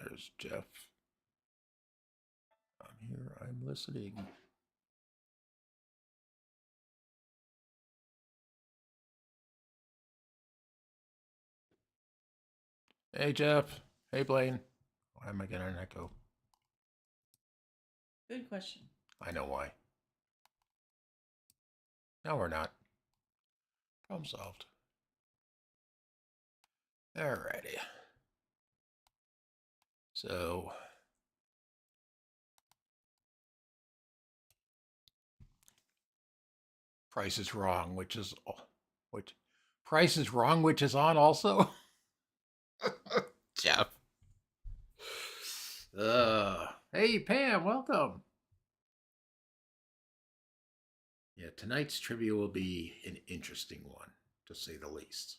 There's Jeff. I'm here. I'm listening. Hey, Jeff. Hey, Blaine. Why am I getting an echo? Good question. I know why. No, we're not. Problem solved. Alrighty. So, Price is Wrong, which Price is Wrong, which is on also. Jeff. Hey, Pam. Welcome. Yeah, tonight's trivia will be an interesting one, to say the least.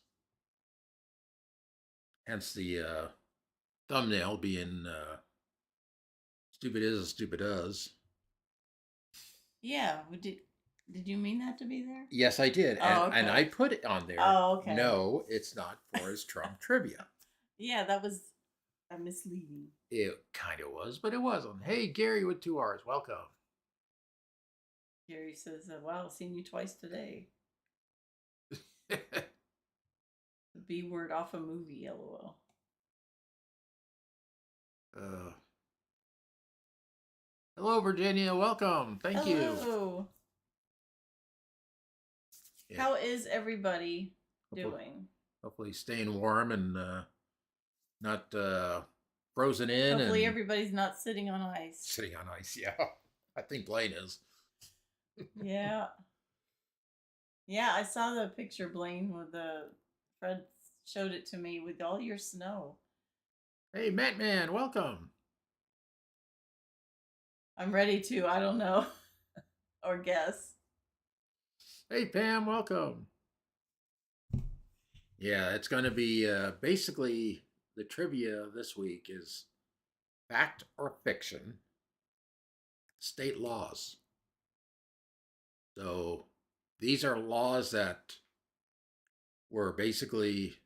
Hence the thumbnail being Stupid Is as Stupid Does. Yeah, did you mean that to be there? Yes, I did. Oh, okay. And I put it on there. Oh, okay. No, it's not Forrest Trump trivia. Yeah, that was a misleading. It kind of was, but it wasn't. Hey, Gary with 2 R's. Welcome. Gary says, wow, seen you twice today. The B word off a movie, lol. Hello, Virginia. Welcome. Thank you. Hello. Yeah. How is everybody doing? Hopefully staying warm and not frozen in. Hopefully everybody's not sitting on ice. Sitting on ice, yeah. I think Blaine is. Yeah. Yeah, I saw the picture, Blaine, with Fred showed it to me with all your snow. Hey, Matt Man, welcome. I'm ready to, I don't know, or guess. Hey, Pam, welcome. Yeah, it's going to be basically the trivia this week is fact or fiction, state laws. So these are laws that were basically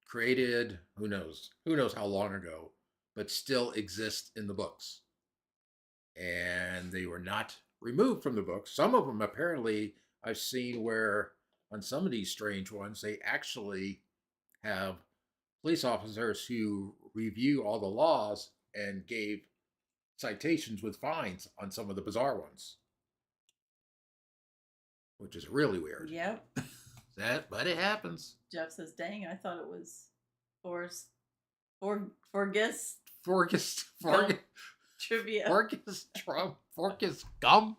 created, who knows how long ago, but still exist in the books. And they were not removed from the books. Some of them apparently I've seen where on some of these strange ones, they actually have police officers who review all the laws and gave citations with fines on some of the bizarre ones, which is really weird. Yep. But it happens. Jeff says, "Dang, I thought it was Forrest trivia. Forrest Gump.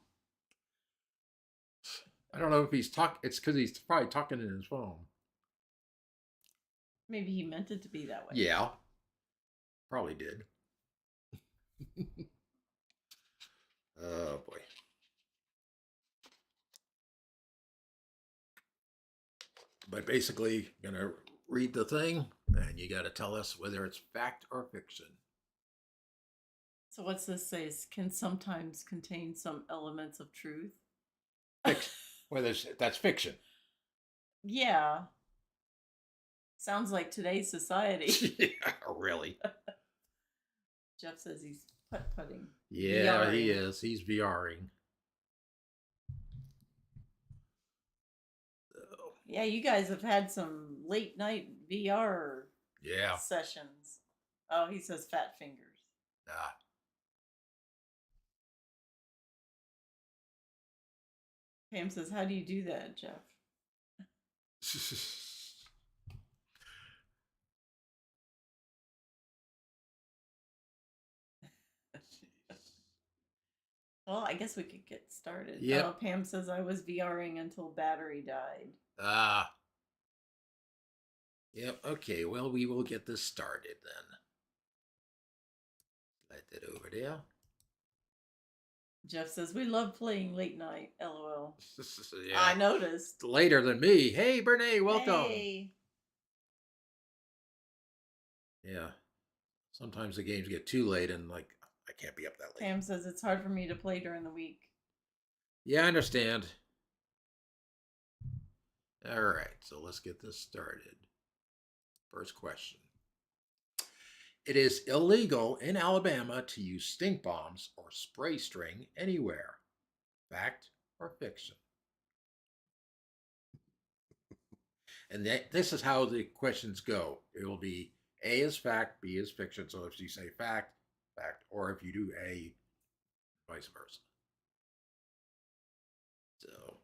I don't know if he's talking. It's because he's probably talking in his phone. Maybe he meant it to be that way. Yeah, probably did. Oh boy. But basically, gonna read the thing, and you got to tell us whether it's fact or fiction. So what's this say? Can sometimes contain some elements of truth. Fiction. Well, that's fiction. Yeah. Sounds like today's society. Yeah, really. Jeff says he's putt-putting. Yeah, VRing. He is. He's VRing. Yeah, you guys have had some late night VR sessions. Oh, he says fat fingers. Ah. Pam says, how do you do that, Jeff? Well, I guess we could get started. Yeah. Pam says I was VRing until battery died. Ah. Yep. Okay. Well, we will get this started then. Let it over there. Jeff says we love playing late night. LOL. Yeah. I noticed. Later than me. Hey, Bernae, welcome. Hey. Yeah. Sometimes the games get too late and like I can't be up that late. Pam says it's hard for me to play during the week. Yeah, I understand. All right, so let's get this started. First question. It is illegal in Alabama to use stink bombs or spray string anywhere. Fact or fiction? And this is how the questions go. It will be A is fact, B is fiction. So if you say fact, fact, or if you do A, vice versa. So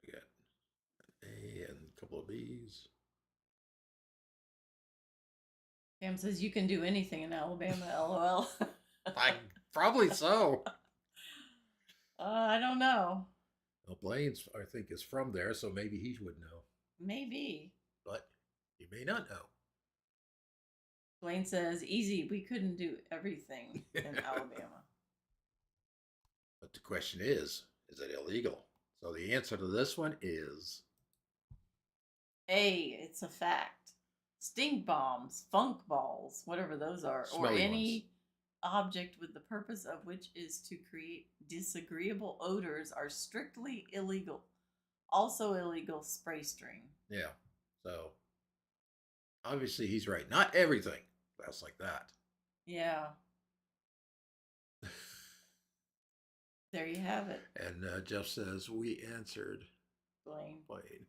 we got A and a couple of B's. Pam says you can do anything in Alabama, lol. I probably so. I don't know. Well, Blaine's, I think, is from there, so maybe he would know, Maybe. but he may not know. Blaine says, easy, we couldn't do everything in Alabama. But the question is it illegal? So the answer to this one is A, it's a fact. Stink bombs, funk balls, whatever those are, or Smelly any object with the purpose of which is to create disagreeable odors are strictly illegal. Also illegal spray string. yeah. So obviously he's right. Not everything. That's like that. Yeah. There you have it, And Jeff says we answered Blaine. Blaine.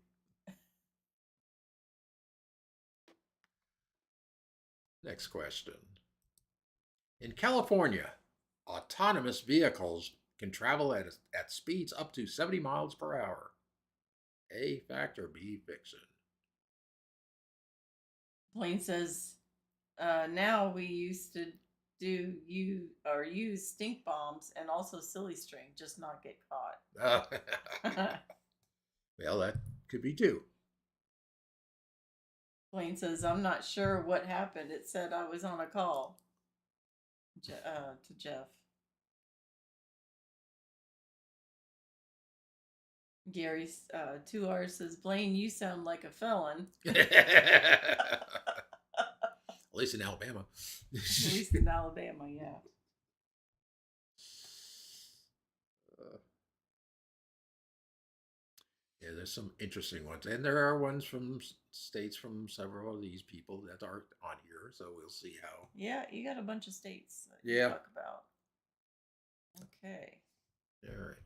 Next question. In California, autonomous vehicles can travel at speeds up to 70 miles per hour. A, fact, or B, fiction? Blaine says, now we used to use stink bombs and also silly string, just not get caught. Well, that could be two. Blaine says, I'm not sure what happened. It said I was on a call to Jeff. Gary 2R says, Blaine, you sound like a felon. At least in Alabama. At least in Alabama, yeah. Yeah, there's some interesting ones, and there are ones from states from several of these people that are on here. So we'll see how. Yeah, you got a bunch of states that you Yeah. talk about. Okay. All right.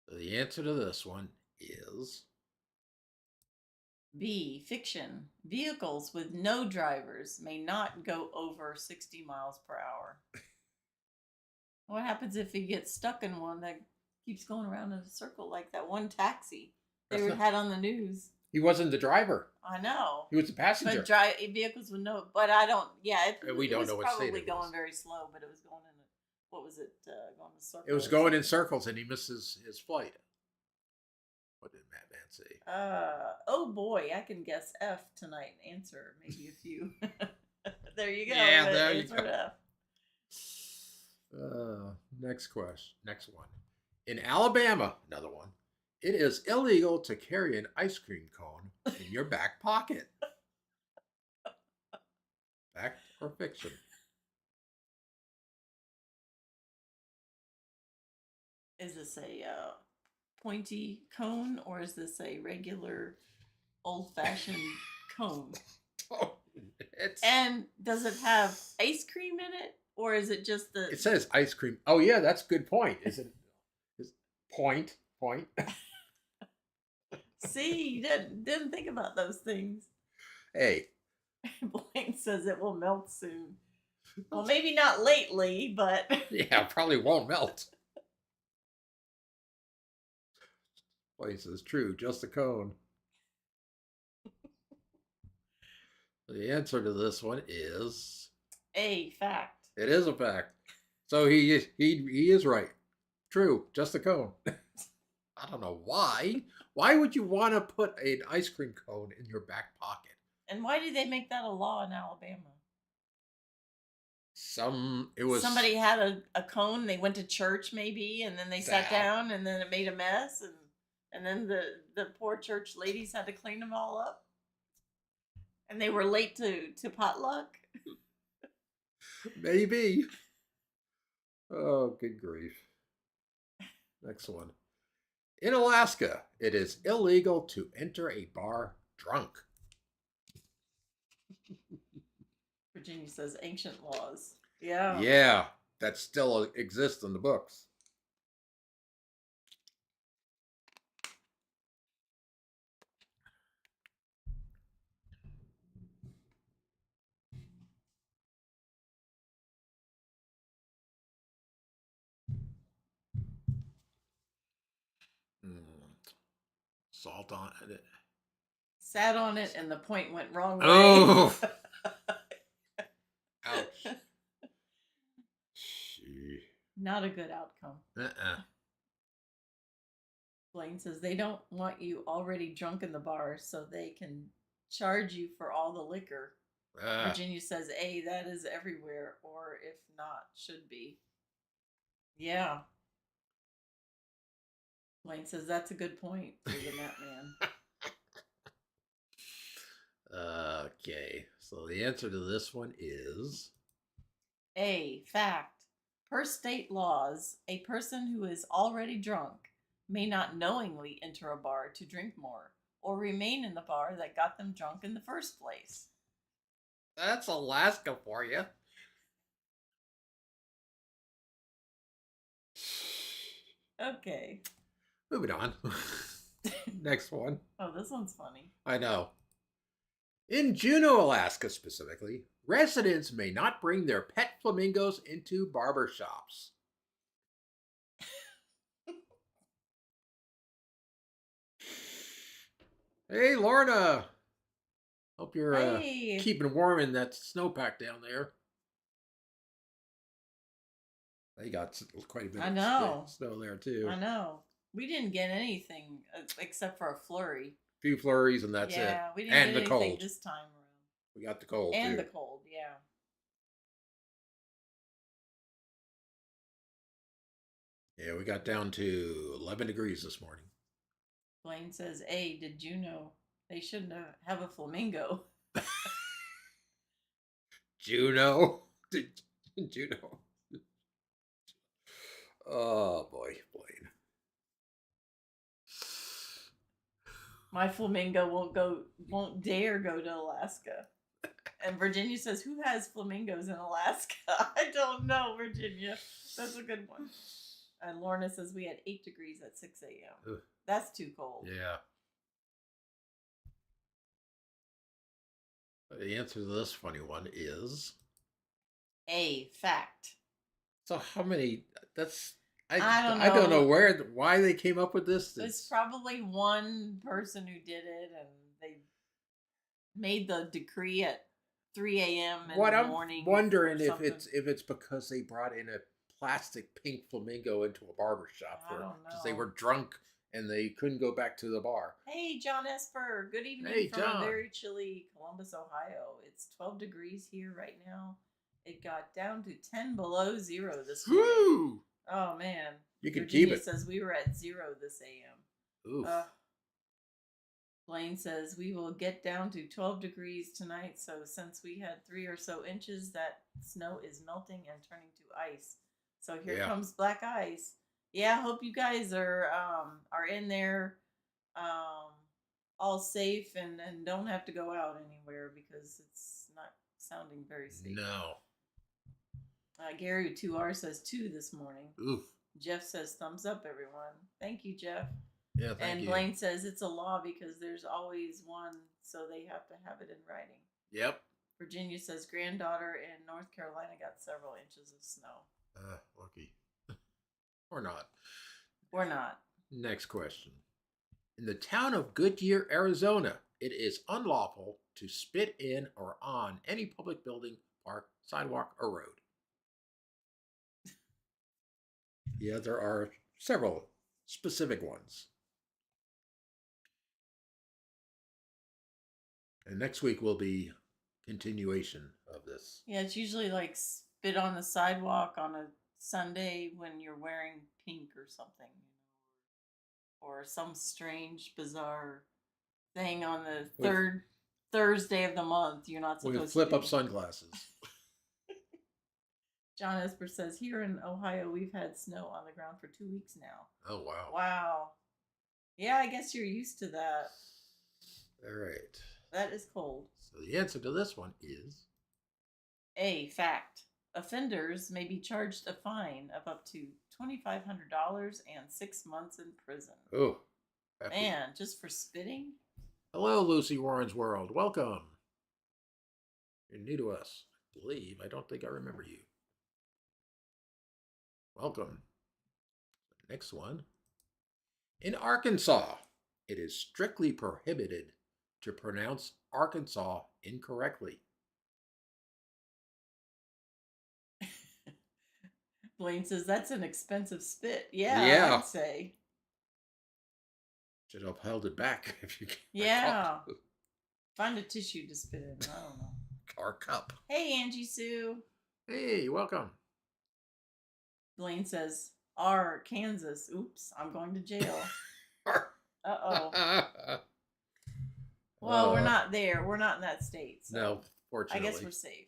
So the answer to this one is B, fiction. Vehicles with no drivers may not go over 60 miles per hour. What happens if you get stuck in one that keeps going around in a circle like that one taxi had on the news? he wasn't the driver. I know. He was the passenger. But vehicles with no, but I don't, yeah. We don't know what state probably it going was. very slow, but it was going in what was it, going in circles? It was going in circles, and he missed his flight. What did Madman say? Oh boy, I can guess F tonight and answer maybe a few. There you go. Yeah, there you go. F. Next question. Next one. In Alabama, another one. It is illegal to carry an ice cream cone in your back pocket. Fact or fiction? Is this a pointy cone or is this a regular old-fashioned cone? Oh, And does it have ice cream in it, or is it just the? It says ice cream. Oh yeah, that's a good point. Is it? Point? See, you didn't think about those things. Hey. Blaine says it will melt soon. Well, maybe not lately, but Yeah, probably won't melt. Blaine says true, just a cone. The answer to this one is A, fact. it is a fact. So he is right. True, just a cone. I don't know why. Why would you want to put an ice cream cone in your back pocket? And why did they make that a law in Alabama? Somebody had a cone. They went to church maybe, and then they sat down, and then it made a mess, and then the poor church ladies had to clean them all up, and they were late to potluck. Maybe. Oh, good grief. Next one. In Alaska, it is illegal to enter a bar drunk. Virginia says ancient laws. Yeah. Yeah, that still exists in the books. Mm, salt on it. Sat on it and the point went wrong way. Oh, ouch. Gee. Not a good outcome. Blaine says they don't want you already drunk in the bar so they can charge you for all the liquor. Virginia says, A, that is everywhere, or if not, should be. Yeah. Blaine says that's a good point for the Map Man. Okay, so the answer to this one is A, fact. Per state laws, a person who is already drunk may not knowingly enter a bar to drink more or remain in the bar that got them drunk in the first place. that's Alaska for you. Okay. Moving on. Next one. Oh, this one's funny. I know. In Juneau, Alaska specifically, residents may not bring their pet flamingos into barber shops. Hey, Lorna. Hope you're Hey. keeping warm in that snowpack down there. They got quite a bit I of know. snow there, too. I know. We didn't get anything except for a flurry. Few flurries and that's it. Yeah, we didn't And get the anything cold. this time around. We got the cold And too. the cold, yeah. Yeah, we got down to 11 degrees this morning. Blaine says, "Hey, did you know they shouldn't have a flamingo?" Juneau. Juneau. Oh boy, Blaine. My flamingo won't dare go to Alaska. And Virginia says, "Who has flamingos in Alaska?" I don't know, Virginia. That's a good one. And Lorna says we had 8 degrees at 6 a.m. Ugh. That's too cold. Yeah. The answer to this funny one is A, fact. so how many? That's I don't I don't know know. why they came up with this. It's probably one person who did it, and they made the decree at 3 a.m. in what the I'm morning. wondering or if it's because they brought in a plastic pink flamingo into a barber shop I don't because they know. were drunk and they couldn't go back to the bar. Hey, John Esper. Good evening Hey, from John. a very chilly Columbus, Ohio. It's 12 degrees here right now. It got down to 10 below zero this morning. Woo! Oh, man. You can Virginia keep it. says we were at 0 this a.m. Oof. Blaine says we will get down to 12 degrees tonight. So since we had 3 or so inches, that snow is melting and turning to ice. So here Yeah. comes black ice. Yeah, I hope you guys are in there all safe and don't have to go out anywhere because it's not sounding very safe. No. Gary with 2R says 2 this morning. Oof. Jeff says thumbs up, everyone. Thank you, Jeff. Yeah, thank you. And Blaine says it's a law because there's always one, so they have to have it in writing. Yep. Virginia says granddaughter in North Carolina got several inches of snow. Lucky. Or not. Or not. Next question. In the town of Goodyear, Arizona, it is unlawful to spit in or on any public building, park, sidewalk, or road. Yeah, there are several specific ones. And next week will be continuation of this. Yeah, it's usually like spit on the sidewalk on a Sunday when you're wearing pink or something, or some strange, bizarre thing on the third Thursday of the month. You're not supposed With flip to up sunglasses. John Esper says, here in Ohio, we've had snow on the ground for 2 weeks now. Oh, wow. Wow. Yeah, I guess you're used to that. All right. That is cold. So the answer to this one is A, fact. Offenders may be charged a fine of up to $2,500 and 6 months in prison. oh, happy. Man, just for spitting? Hello, Lucy Warren's World. Welcome. You're new to us, I believe. I don't think I remember you. Welcome. Next one. In Arkansas, it is strictly prohibited to pronounce Arkansas incorrectly. Blaine says that's an expensive spit. Yeah, Yeah. I'd say. Should have held it back if you can. Yeah. Find a tissue to spit in. I don't know. Or cup. Hey, Angie Sue. Hey, welcome. Blaine says, R, Kansas. Oops, I'm going to jail. Uh-oh. Well, we're not there. We're not in that state. So No, fortunately. I guess we're safe.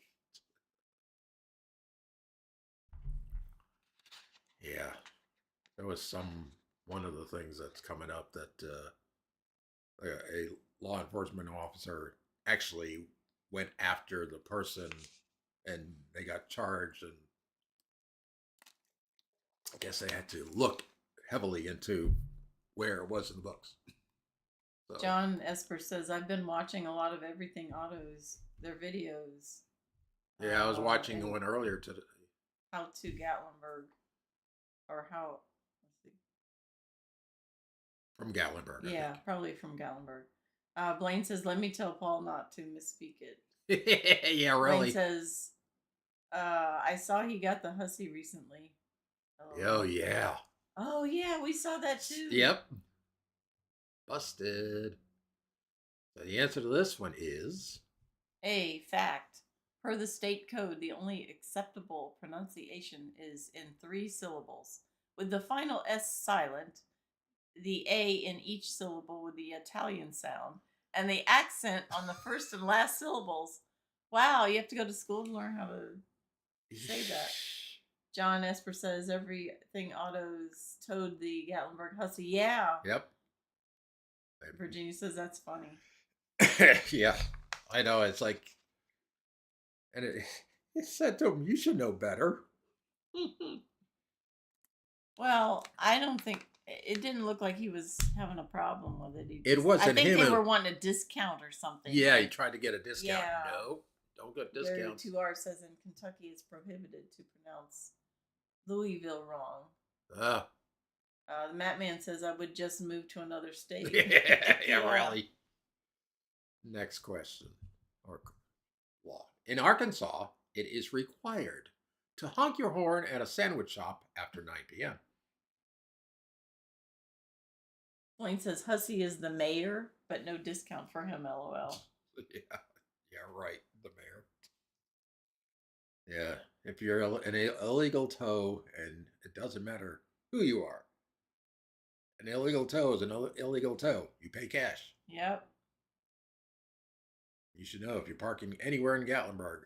Yeah. There was one of the things that's coming up that a law enforcement officer actually went after the person and they got charged, and I guess they had to look heavily into where it was in the books. So, John Esper says, I've been watching a lot of Everything Autos, their videos. yeah, I was watching the one earlier today. How to Gatlinburg. Or how, let's see. From Gatlinburg. Yeah, probably from Gatlinburg. Blaine says, let me tell Paul not to misspeak it. Yeah, really. Blaine says, I saw he got the hussy recently. Oh, yeah. Oh, yeah, we saw that too. Yep. Busted. So the answer to this one is A, fact. Per the state code, the only acceptable pronunciation is in 3 syllables, with the final S silent, the A in each syllable with the Italian sound, and the accent on the first and last syllables. Wow, you have to go to school to learn how to say that. John Esper says Everything Autos towed the Gatlinburg hussy. Yeah. Yep. Virginia says that's funny. Yeah, I know. It's like, and it said to him, "You should know better." Well, I don't think it didn't look like he was having a problem with it. It wasn't I think him. they were wanting a discount or something. Yeah, he tried to get a discount. Yeah. No, don't get Gary discounts. 2R says in Kentucky it's prohibited to pronounce Louisville wrong. The Matt Man says I would just move to another state. Yeah, really. Next question or law. In Arkansas, it is required to honk your horn at a sandwich shop after 9 p.m. Blaine says Hussey is the mayor, but no discount for him, lol. Yeah, right. The mayor. Yeah, if you're an illegal tow, and it doesn't matter who you are, an illegal tow is an illegal tow. You pay cash. Yep. You should know if you're parking anywhere in Gatlinburg,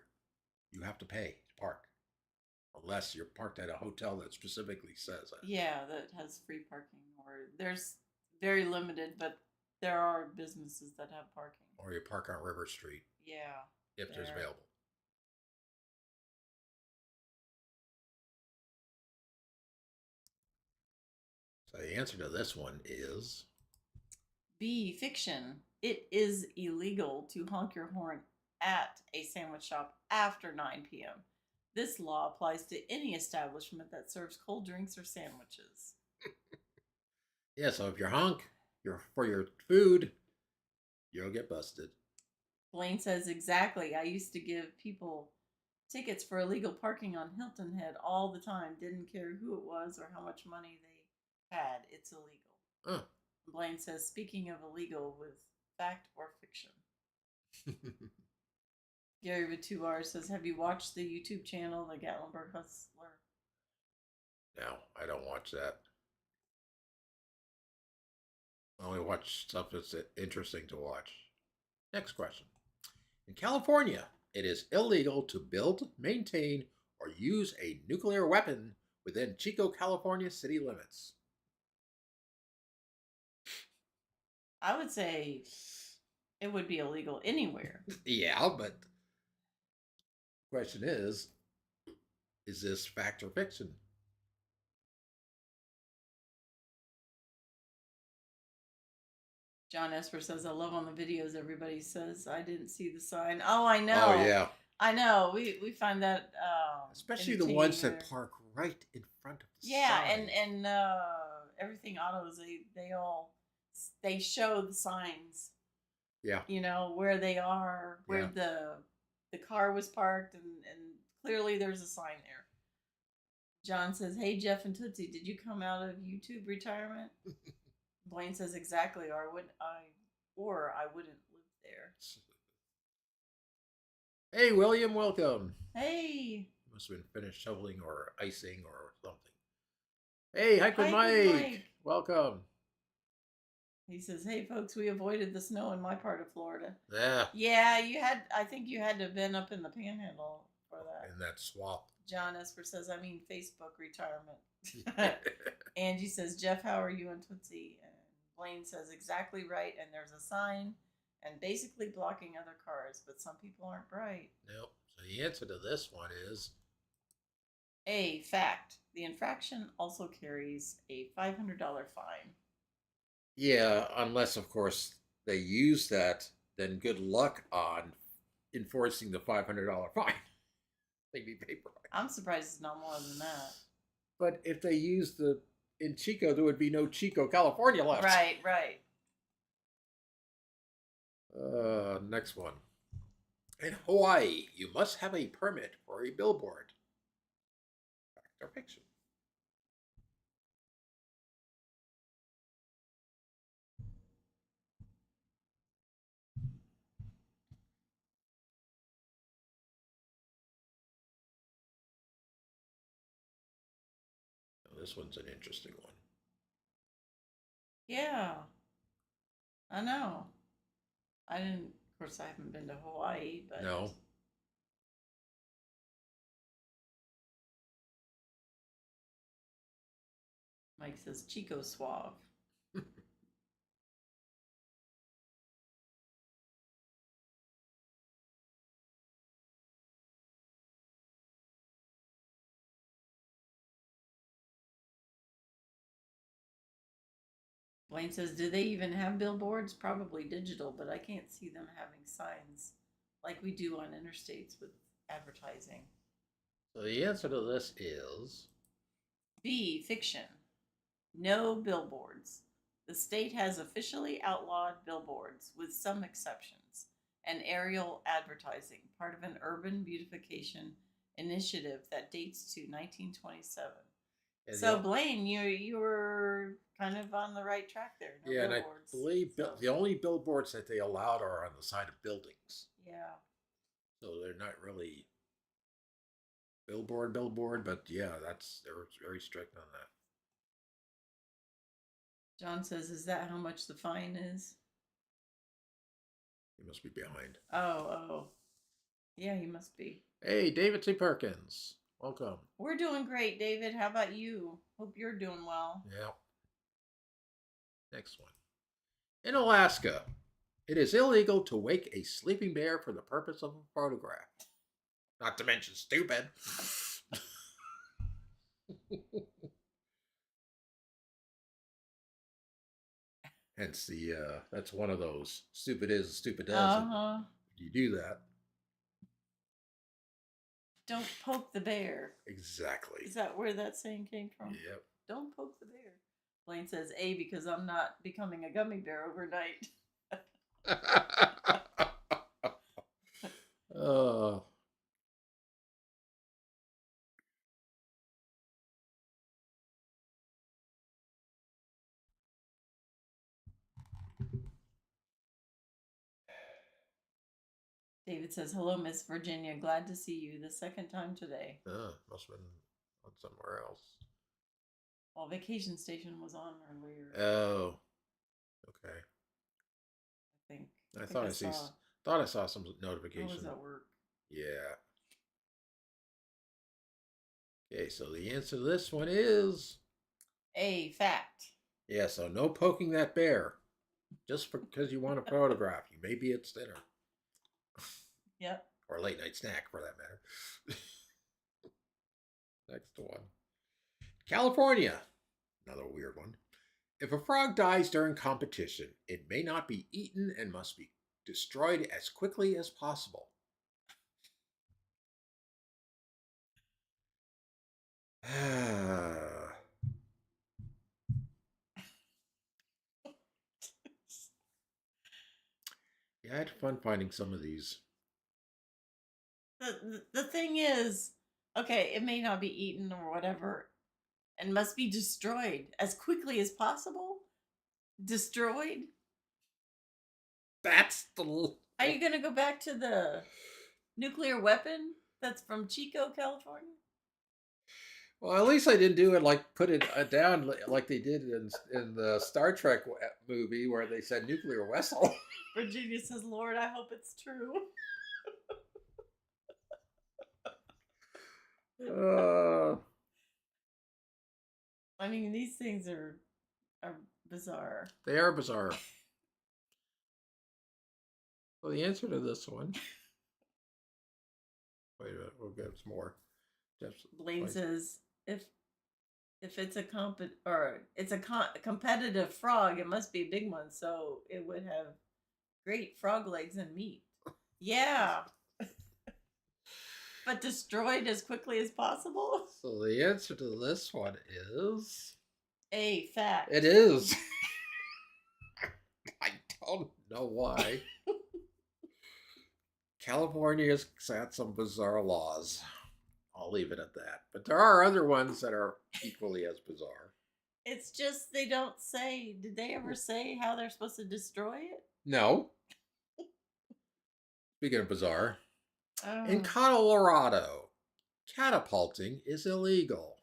you have to pay to park. Unless you're parked at a hotel that specifically says that. Yeah, that has free parking. Or there's very limited, but there are businesses that have parking. Or you park on River Street. Yeah. If there's available. So the answer to this one is B, fiction. It is illegal to honk your horn at a sandwich shop after 9 p.m. This law applies to any establishment that serves cold drinks or sandwiches. Yeah, so if you honk for your food, you'll get busted. Blaine says exactly. I used to give people tickets for illegal parking on Hilton Head all the time. Didn't care who it was or how much money they had. It's illegal. Huh. Blaine says, speaking of illegal, with fact or fiction. Gary with 2 R's says, have you watched the YouTube channel, The Gatlinburg Hustler? No, I don't watch that. I only watch stuff that's interesting to watch. Next question. In California, it is illegal to build, maintain, or use a nuclear weapon within Chico, California city limits. I would say it would be illegal anywhere. Yeah, but the question is this fact or fiction? John Esper says, I love on the videos. Everybody says, I didn't see the sign. Oh, I know. Oh, yeah. I know. We find that especially the ones entertaining that there. park right in front of the Yeah, sign. and everything autos they all they show the signs. Yeah. You know where they are, where Yeah. the car was parked, and clearly there's a sign there. John says, "Hey Jeff and Tootsie, did you come out of YouTube retirement?" Blaine says, "Exactly, or I wouldn't live there." Hey, William, welcome. Hey, Must have been finished shoveling or icing or something. Hey, Hike with Hike with Mike. Mike. Welcome. He says, "Hey folks, we avoided the snow in my part of Florida." Yeah. Yeah, you had. I think you had to have been up in the Panhandle for that. In that swamp. John Esper says, "I mean Facebook retirement." Angie says, "Jeff, how are you and Tootsie?" And Blaine says, "Exactly right." And there's a sign, and basically blocking other cars, but some people aren't bright. Nope. So the answer to this one is A fact: the infraction also carries a $500 fine. yeah, unless of course they use that, then good luck on enforcing the $500 fine. They'd be paper. I'm surprised it's not more than that. But if they use the in Chico, there would be no Chico, California left. Right, right. Next one. In Hawaii, you must have a permit for a billboard. Fact or fiction? Now, this one's an interesting one. Yeah, I know. I didn't. Of course, I haven't been to Hawaii, but No. Mike says Chico Suave. Blaine says, "Do they even have billboards? Probably digital, but I can't see them having signs like we do on interstates with advertising." So the answer to this is B fiction. No billboards. The state has officially outlawed billboards, with some exceptions, and aerial advertising, part of an urban beautification initiative that dates to 1927. So Blaine, you were kind of on the right track there. No yeah, billboards. And I believe so. the only billboards that they allowed are on the side of buildings. Yeah. So they're not really billboard, but yeah, they're very strict on that. John says, "Is that how much the fine is?" He must be behind. Oh. Yeah, he must be. Hey, David C. Perkins. Welcome. We're doing great, David. How about you? Hope you're doing well. Yeah. Next one. In Alaska, it is illegal to wake a sleeping bear for the purpose of a photograph. Not to mention stupid. Hence that's one of those stupid is, stupid does. You do that. Don't poke the bear. Exactly. Is that where that saying came from? Yep. Don't poke the bear. Blaine says, A, because I'm not becoming a gummy bear overnight. Oh. David says, "Hello, Miss Virginia. Glad to see you the second time today." Must have been on somewhere else. Well, Vacation Station was on earlier. Oh. Okay. I think. I thought I saw some notification. I was at work. Yeah. Okay, so the answer to this one is A fact. yeah. So no poking that bear just because you want a photograph. You maybe it's dinner Yep. or late night snack for that matter. Next one, California. Another weird one. If a frog dies during competition, it may not be eaten and must be destroyed as quickly as possible. Yeah, I had fun finding some of these. The thing is, okay, it may not be eaten or whatever, and must be destroyed as quickly as possible. Destroyed? That's the. Are you gonna go back to the nuclear weapon that's from Chico, California? Well, at least I didn't do it like put it down like they did in the Star Trek movie where they said nuclear vessel. Virginia says, "Lord, I hope it's true." uh, I mean, these things are bizarre. they are bizarre. Well, the answer to this one. Wait a minute, we'll get some more. Jeff's, Blaine like, says, "If it's a competitive frog, it must be a big one, so it would have great frog legs and meat." Yeah, but destroyed as quickly as possible. So the answer to this one is A fact. it is. I don't know why. California's got some bizarre laws. I'll leave it at that. But there are other ones that are equally as bizarre. It's just they don't say. Did they ever say how they're supposed to destroy it? No. Speaking of bizarre, in Oh. Colorado, catapulting is illegal.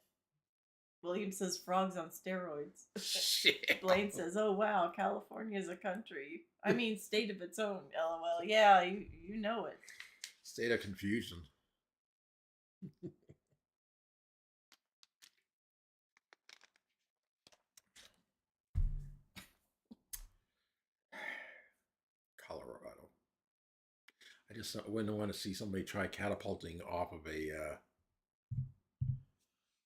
William says frogs on steroids. Shit. Blaine says, "Oh wow, California is a country. I mean, state of its own." LOL. Yeah, you know it. State of confusion. Colorado. I just wouldn't want to see somebody try catapulting off of a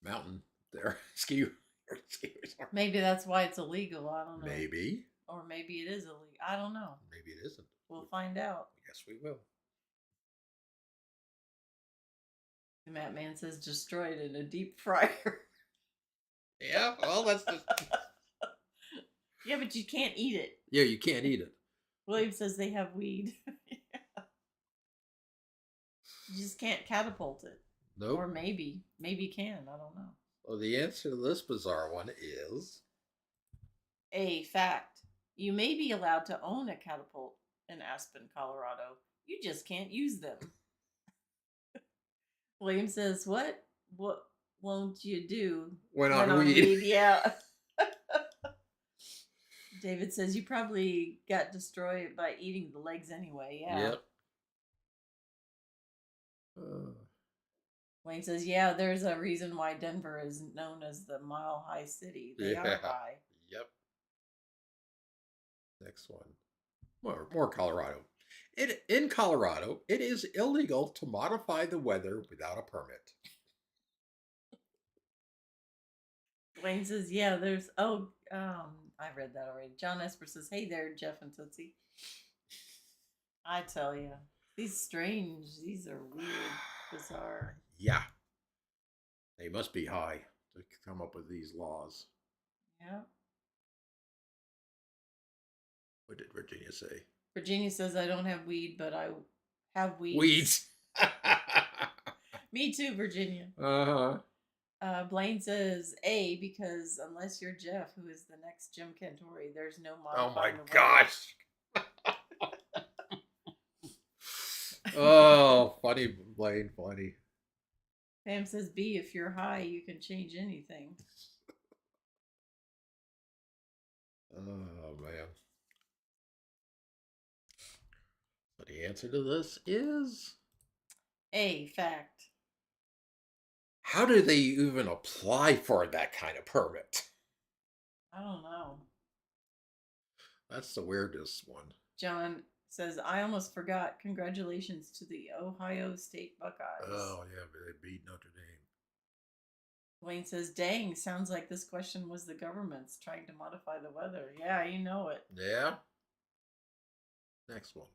mountain there. Ski. Resort. Maybe that's why it's illegal. I don't know. Maybe. Or maybe it is illegal. I don't know. Maybe it isn't. We'll find out. Yes, we will. The Matt Man says destroyed in a deep fryer. Yeah, well, that's just. Yeah, but you can't eat it. Yeah, you can't eat it. William says they have weed. Yeah. You just can't catapult it. Nope. Or maybe you can. I don't know. Well, the answer to this bizarre one is A fact. You may be allowed to own a catapult in Aspen, Colorado. You just can't use them. William says, "What? What won't you do when on weed?" Yeah. David says you probably got destroyed by eating the legs anyway. Yeah. Yep. Wayne says, "Yeah, there's a reason why Denver is known as the Mile High City. They are high." Yep. Next one. More Colorado. In Colorado, it is illegal to modify the weather without a permit. Wayne says, "Yeah, there's I read that already." John Esper says, "Hey there, Jeff and Tootsie." I tell you, these are weird, bizarre. Yeah. They must be high to come up with these laws. Yeah. What did Virginia say? Virginia says, "I don't have weed, but I have weeds." Weeds. Me too, Virginia. Uh-huh. Blaine says A because unless you're Jeff, who is the next Jim Cantori, there's no Oh my modifying the weather. gosh. Oh, funny, Blaine, funny. Pam says B, if you're high, you can change anything. Oh, man. So the answer to this is A fact. How do they even apply for that kind of permit? I don't know. That's the weirdest one. John says, I almost forgot. Congratulations to the Ohio State Buckeyes. Oh yeah, but they beat Notre Dame. Wayne says, dang, sounds like this question was the government's trying to modify the weather. Yeah, you know it. Yeah. Next one.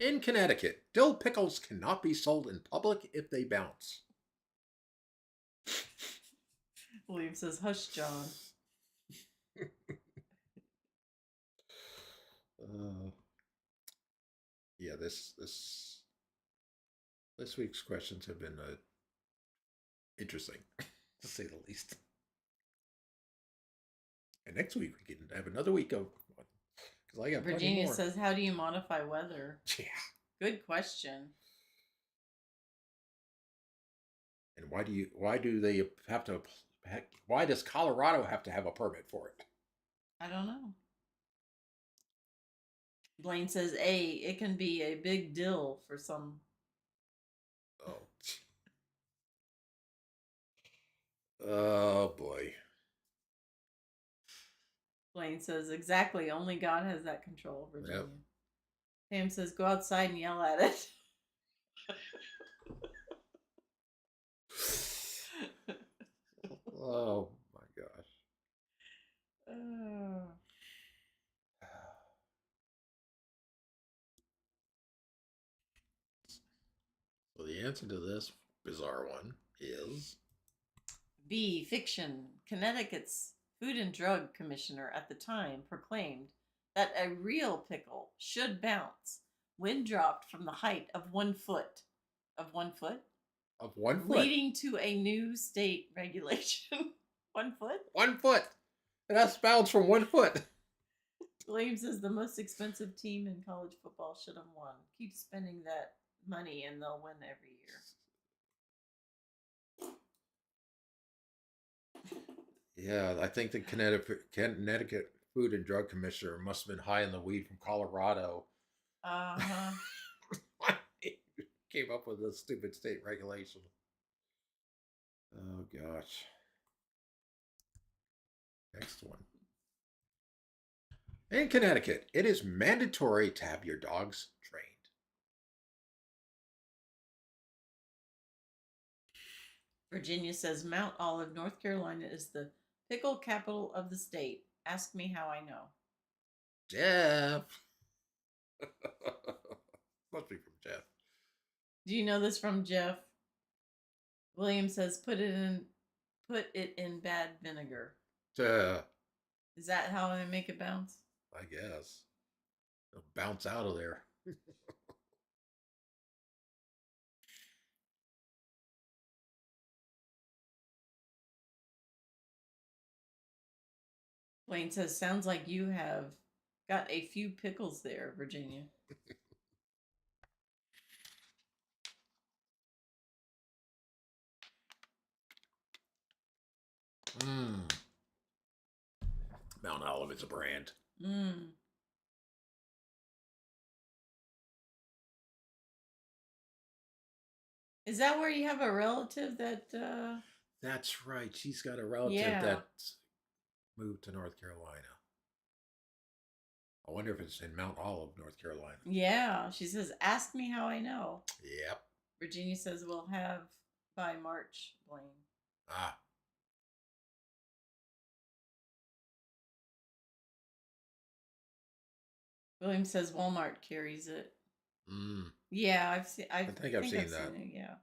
In Connecticut, dill pickles cannot be sold in public if they bounce. William says, hush, John. Yeah, this week's questions have been interesting, to say the least. And next week we can have another week of because I got plenty Virginia more. says, how do you modify weather? Yeah. Good question. And why do they have to why does Colorado have to have a permit for it? I don't know. Blaine says, A, it can be a big deal for some. Oh. Oh boy. Blaine says, exactly. Only God has that control, Virginia. Yep. Pam says, go outside and yell at it. Oh my gosh. So the answer to this bizarre one is B, fiction. Connecticut's Food and Drug Commissioner at the time proclaimed that a real pickle should bounce when dropped from the height of 1 foot. Of 1 foot? of 1 foot. Leading to a new state regulation. 1 foot? 1 foot. And that's bounce from 1 foot. Williams says the most expensive team in college football should have won. Keep spending that money and they'll win every year. Yeah, I think the Connecticut Food and Drug Commissioner must have been high in the weed from Colorado. Uh-huh. Came up with this stupid state regulation. Oh gosh. Next one. In Connecticut, it is mandatory to have your dogs trained. Virginia says Mount Olive, North Carolina is the pickle capital of the state. Ask me how I know. Jeff. Must be from Jeff. Do you know this from Jeff? William says put it in bad vinegar. Is that how I make it bounce? I guess. It'll bounce out of there. Wayne says sounds like you have got a few pickles there, Virginia. Mount Olive is a brand. Is that where you have a relative that That's right. She's got a relative Yeah. that moved to North Carolina. I wonder if it's in Mount Olive, North Carolina. Yeah, she says ask me how I know. Yep. Virginia says we'll have by March, Blaine. Ah. William says Walmart carries it. Mm. Yeah, I've seen. I think I've seen that. it, yeah.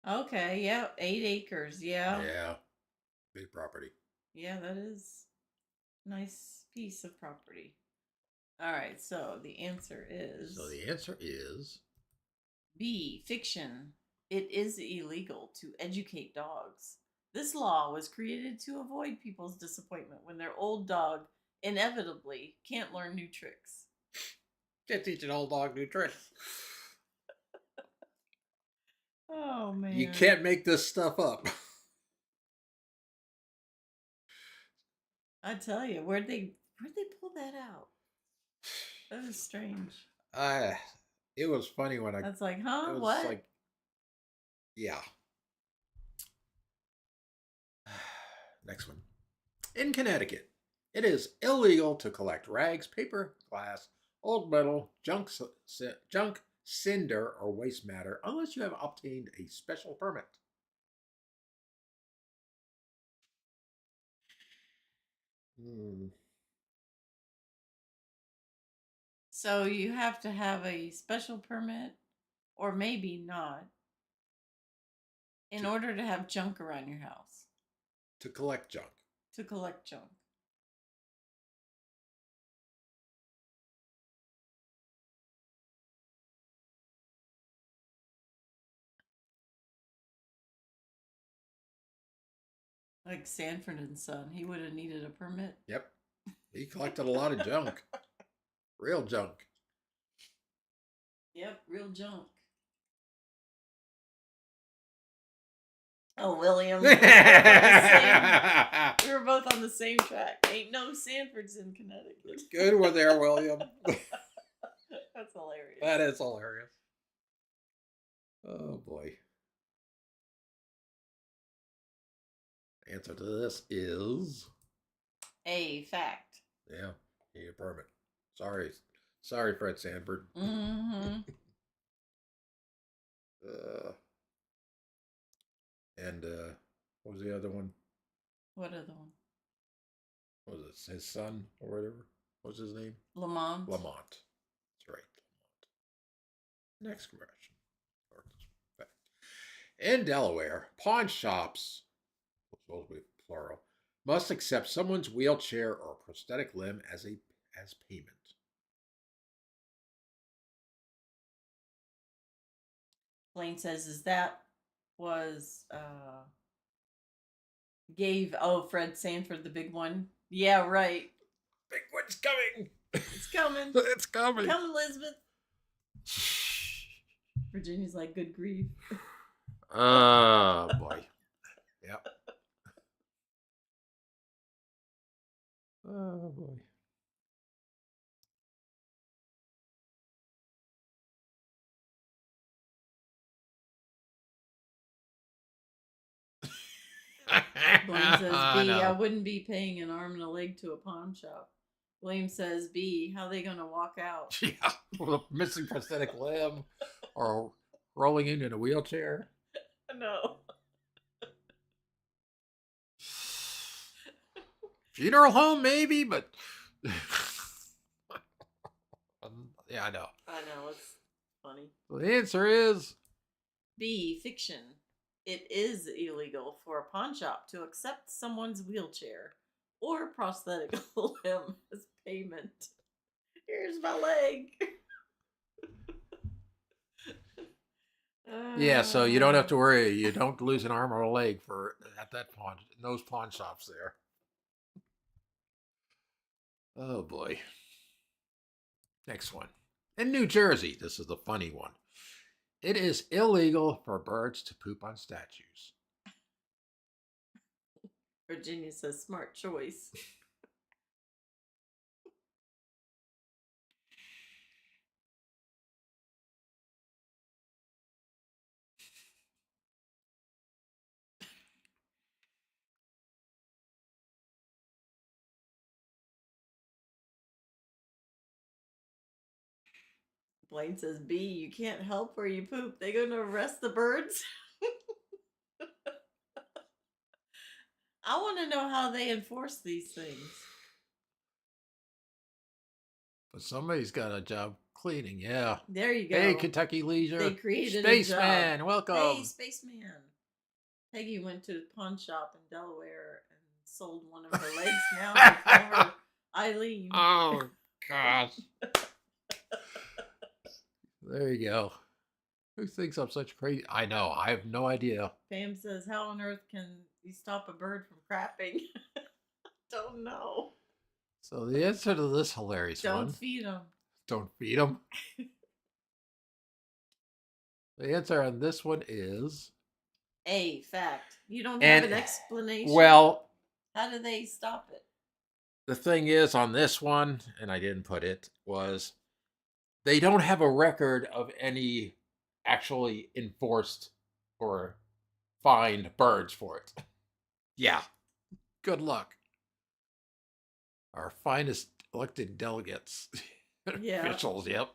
Okay. Yeah, 8 acres. Yeah. Yeah. Big property. Yeah, that is a nice piece of property. All right. So the answer is. So the answer is B, fiction. It is illegal to educate dogs. This law was created to avoid people's disappointment when their old dog inevitably can't learn new tricks. can't teach an old dog new tricks. Oh man. You can't make this stuff up. I tell you, where'd they pull that out? That is strange. Uh, it was funny when That's like, it huh? was What? like, yeah. Next one. In Connecticut, it is illegal to collect rags, paper, glass, old metal, junk, cinder, or waste matter unless you have obtained a special permit. Hmm. So you have to have a special permit, or maybe not, in To, order to have junk around your house, to collect junk. to collect junk. Like Sanford and Son, he would have needed a permit. Yep. He collected a lot of junk. Real junk. Yep, real junk. Oh, William. We were both on the same track. Ain't no Sanfords in Connecticut. Good one there, William. That's hilarious. That is hilarious. Oh boy. The answer to this is A fact. yeah, you need a permit. Sorry, Fred Sanford. Mm-hmm. And what was the other one? What other one? What was it his son or whatever? What was his name? Lamont. Lamont. That's right, Lamont. Next question. In Delaware, pawn shops, supposed to be plural, must accept someone's wheelchair or prosthetic limb as payment. Blaine says, "Is that was gave Fred Sanford the big one? Yeah, right. Big one's coming. It's coming. It's coming. Come, Elizabeth." Virginia's like, "Good grief." Oh boy. Yep. Oh boy. Blaine says, B, I wouldn't be paying an arm and a leg to a pawn shop. William says, B, how they gonna walk out? Yeah, with a missing prosthetic limb or rolling in a wheelchair. No. Funeral home, maybe, but yeah, I know. I know, it's funny. So the answer is B, fiction. It is illegal for a pawn shop to accept someone's wheelchair or prosthetic limb as payment. Here's my leg. yeah. So you don't have to worry. You don't lose an arm or a leg at those pawn shops there. Oh boy. Next one. In New Jersey, this is the funny one. It is illegal for birds to poop on statues. Virginia says, smart choice. Blaine says, B, you can't help where you poop. They gonna arrest the birds? I want to know how they enforce these things. But somebody's got a job cleaning, yeah. There you go. Hey, Kentucky Leisure. They created Spaceman, a job. welcome. Hey, Spaceman. Peggy went to the pawn shop in Delaware and sold one of her legs now and call her Eileen. Oh, gosh. There you go. Who thinks I'm such crazy? I know. I have no idea. Pam says, how on earth can you stop a bird from crapping? Don't know. So the answer to this hilarious one. Don't feed them. Don't feed them. The answer on this one is A, fact. You don't have an explanation. Well, how do they stop it? the thing is on this one, and I didn't put it, was they don't have a record of any actually enforced or fined birds for it. Yeah, good luck. Our finest elected delegates, Yeah. officials. Yep.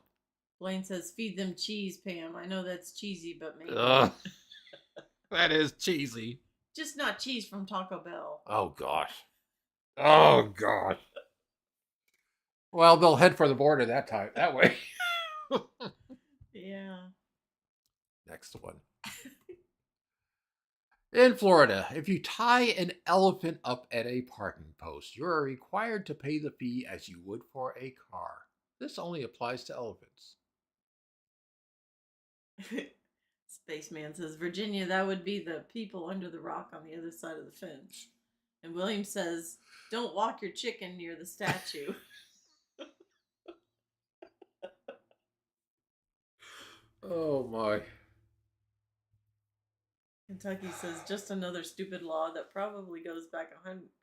Blaine says, "Feed them cheese, Pam." I know that's cheesy, but maybe Ugh, that is cheesy. just not cheese from Taco Bell. Oh gosh. Oh gosh. Well, they'll head for the border that time. That way. Yeah. Next one. In Florida, if you tie an elephant up at a parking post, you are required to pay the fee as you would for a car. This only applies to elephants. Spaceman says, "Virginia, that would be the people under the rock on the other side of the fence." And William says, "Don't walk your chicken near the statue." Oh my. Kentucky says, "Just another stupid law that probably goes back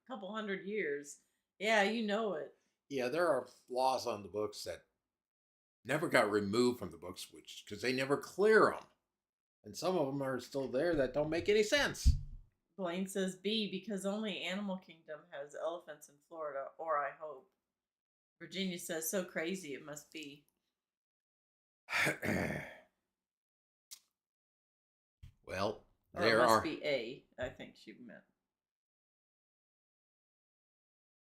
couple hundred years." Yeah, you know it. Yeah, there are laws on the books that never got removed from the books, which because they never clear them, and some of them are still there that don't make any sense. Blaine says B because only Animal Kingdom has elephants in Florida, or I hope. Virginia says, "So crazy it must be." Well, Or it there must are. be A, I think she meant.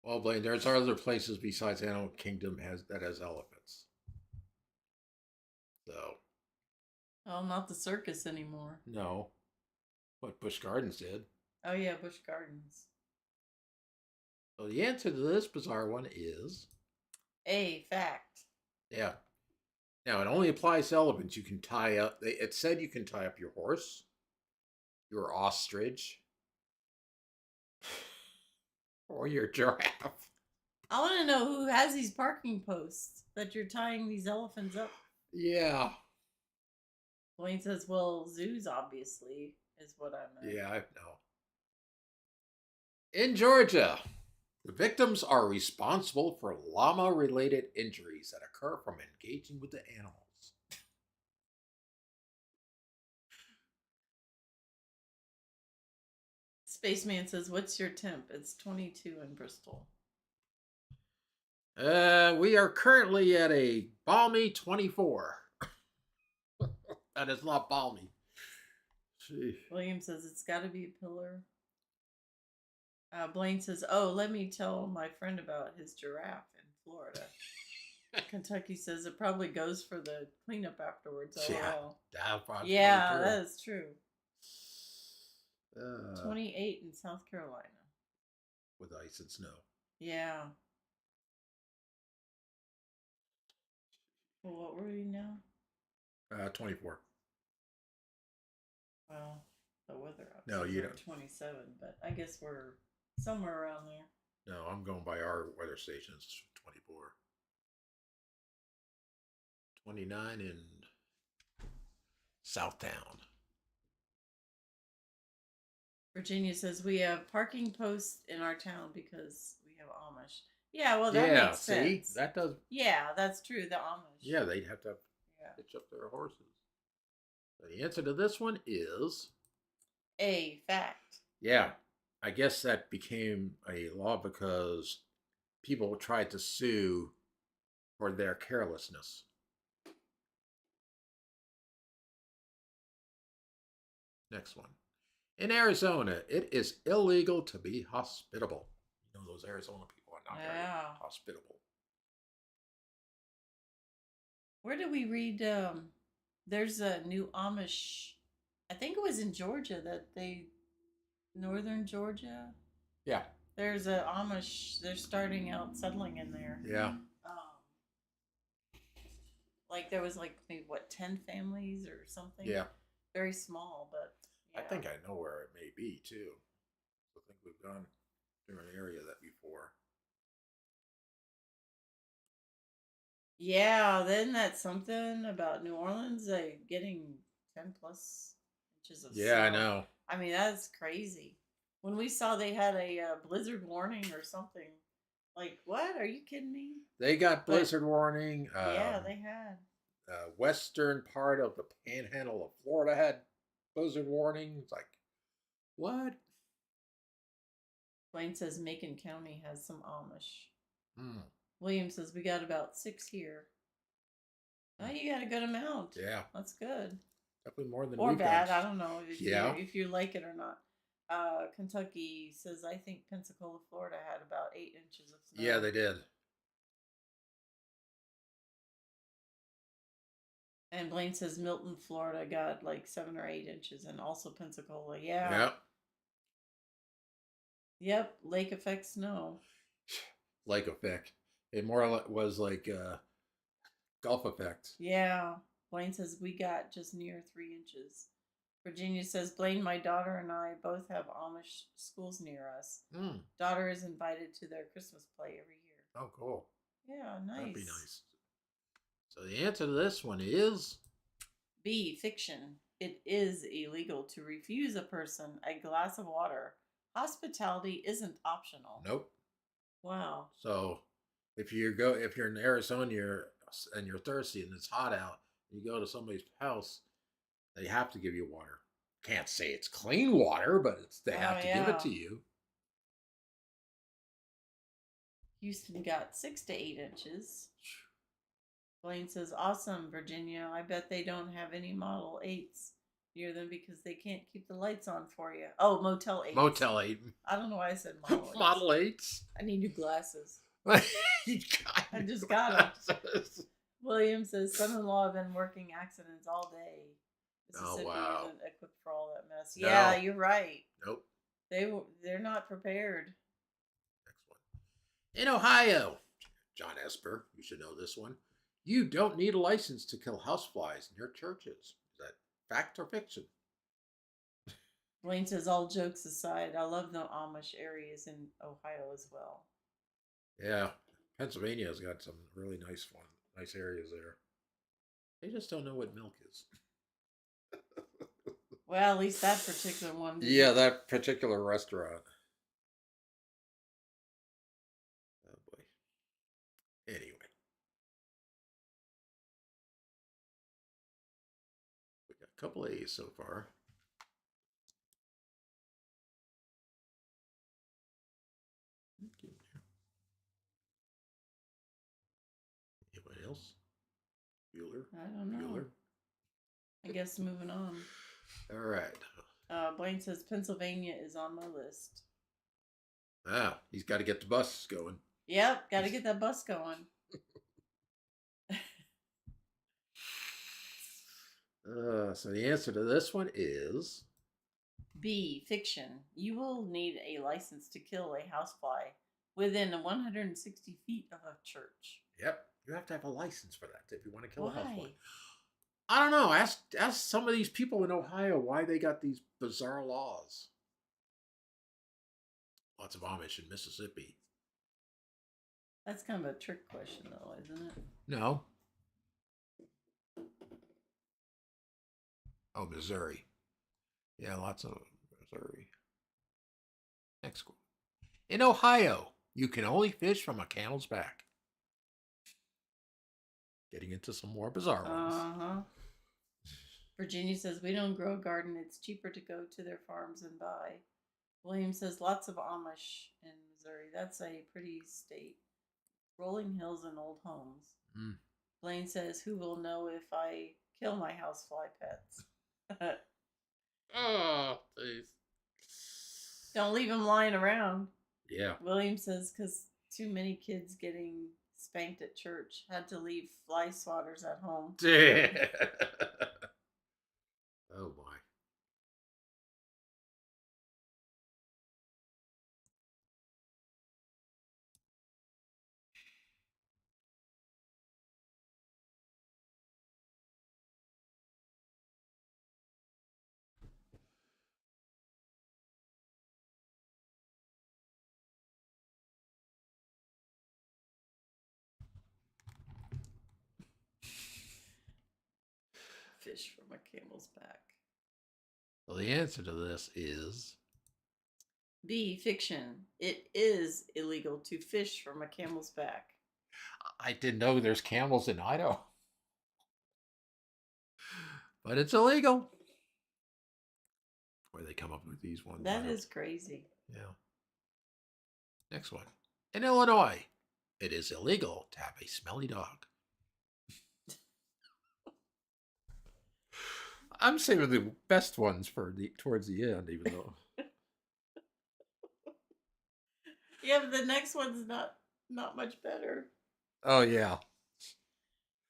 Well, Blaine, there's other places besides Animal Kingdom has elephants. So Oh, not the circus anymore. no, but Busch Gardens did. Oh, yeah, Busch Gardens. So the answer to this bizarre one is A, fact. yeah. Now it only applies to elephants. You can tie up. It said you can tie up your horse, your ostrich, or your giraffe. I want to know who has these parking posts that you're tying these elephants up. Yeah, Blaine says, "Well, zoos, obviously, is what I meant." yeah, I know. In Georgia, the victims are responsible for llama-related injuries that occur from engaging with the animals. Spaceman says, "What's your temp?" It's 22 in Bristol. We are currently at a balmy 24. That is not balmy. Gee. William says, "It's got to be a pillar." Blaine says, "Oh, let me tell my friend about his giraffe in Florida." Kentucky says, "It probably goes for the cleanup afterwards." Yeah, LOL. that's probably Yeah, true. that is true. Uh, 28 in South Carolina. with ice and snow. Yeah. Well, what were we now? 24. Well, the weather up. No, you we're don't. 27, but I guess we're somewhere around there. No, I'm going by our weather stations. 24. 29 in Southtown. Virginia says we have parking posts in our town because we have Amish. Yeah, well, that Yeah, makes see, sense. that does. Yeah, that's true. The Amish. Yeah, they'd have to Yeah. hitch up their horses. So the answer to this one is A, fact. yeah. I guess that became a law because people tried to sue for their carelessness. Next one. In Arizona, it is illegal to be hospitable. You know, those Arizona people are not very Yeah. hospitable. Where did we read? There's a new Amish. I think it was in Georgia that northern Georgia. Yeah. There's a Amish. They're starting out settling in there. Yeah. Like there was like maybe what 10 families or something. Yeah. Very small, but yeah. I think I know where it may be too. I think we've gone through an area that before. Yeah, then that's something about New Orleans. They getting 10 plus inches of Yeah, I snow. know. I mean, that's crazy. When we saw they had a blizzard warning or something Like, what? Are you kidding me? They got But blizzard warning. yeah, they had. Western part of the panhandle of Florida had blizzard warning. It's like, what? Blaine says Macon County has some Amish. Hmm. William says we got about 6 here. Oh, you got a good amount. Yeah, That's good. definitely more than Or we've bad. got. I don't know Yeah. if you like it or not. Kentucky says I think Pensacola, Florida had about 8 inches of snow. Yeah, they did. And Blaine says Milton, Florida got like 7 or 8 inches, and also Pensacola. Yeah. Yep. Yep. Lake effect snow. Lake effect. It more was like Gulf effect. Yeah. Blaine says we got just near 3 inches. Virginia says Blaine, my daughter and I both have Amish schools near us. Mm. Daughter is invited to their Christmas play every year. Oh, cool. Yeah, nice. That'd be nice. So the answer to this one is B. Fiction. It is illegal to refuse a person a glass of water. Hospitality isn't optional. nope. Wow. So if you're in Arizona and you're thirsty and it's hot out, you go to somebody's house, they have to give you water. Can't say it's clean water, but they have to give it to you. Houston got 6 to 8 inches. Blaine says, awesome, Virginia. I bet they don't have any Model 8s near them because they can't keep the lights on for you. Oh, Motel 8. Motel 8. I don't know why I said Model 8s. Model 8s. I need new glasses. I just got them. William says, son-in-law have been working accidents all day. Mississippi wow. isn't equipped for all that mess. No. Yeah, you're right. Nope. They're not prepared. Next one. In Ohio, John Esper, you should know this one. You don't need a license to kill houseflies in your churches. Is that fact or fiction? Blaine says, all jokes aside, I love the Amish areas in Ohio as well. Yeah, Pennsylvania's got some really nice areas there. They just don't know what milk is. Well, at least that particular one. Yeah, that particular restaurant. Oh boy. Anyway. We got a couple A's so far. Anybody else? Bueller? I don't know. Bueller? I guess moving on. All right. Blaine says Pennsylvania is on my list. Ah, he's got to get the bus going. Yep, got to get that bus going. So the answer to this one is B. Fiction. You will need a license to kill a housefly within 160 feet of a church. Yep, you have to have a license for that if you want to kill a housefly. Why? I don't know. Ask some of these people in Ohio why they got these bizarre laws. Lots of Amish in Mississippi. That's kind of a trick question, though, isn't it? No. Oh, Missouri. Yeah, lots of Missouri. Next one. In Ohio, you can only fish from a camel's back. Getting into some more bizarre ones. Uh-huh. Virginia says, we don't grow a garden. It's cheaper to go to their farms and buy. William says, lots of Amish in Missouri. That's a pretty state. Rolling hills and old homes. Mm. Blaine says, who will know if I kill my housefly pets? Oh, please. Don't leave them lying around. Yeah. William says, because too many kids getting spanked at church had to leave fly swatters at home. Oh, my. Fish from a camel's back. Well, the answer to this is B, fiction. It is illegal to fish from a camel's back. I didn't know there's camels in Idaho, but it's illegal. Where they come up with these ones? That is crazy. Yeah. Next one. In Illinois, it is illegal to have a smelly dog. I'm saving the best ones for towards the end, even though. Yeah, but the next one's not much better. Oh yeah.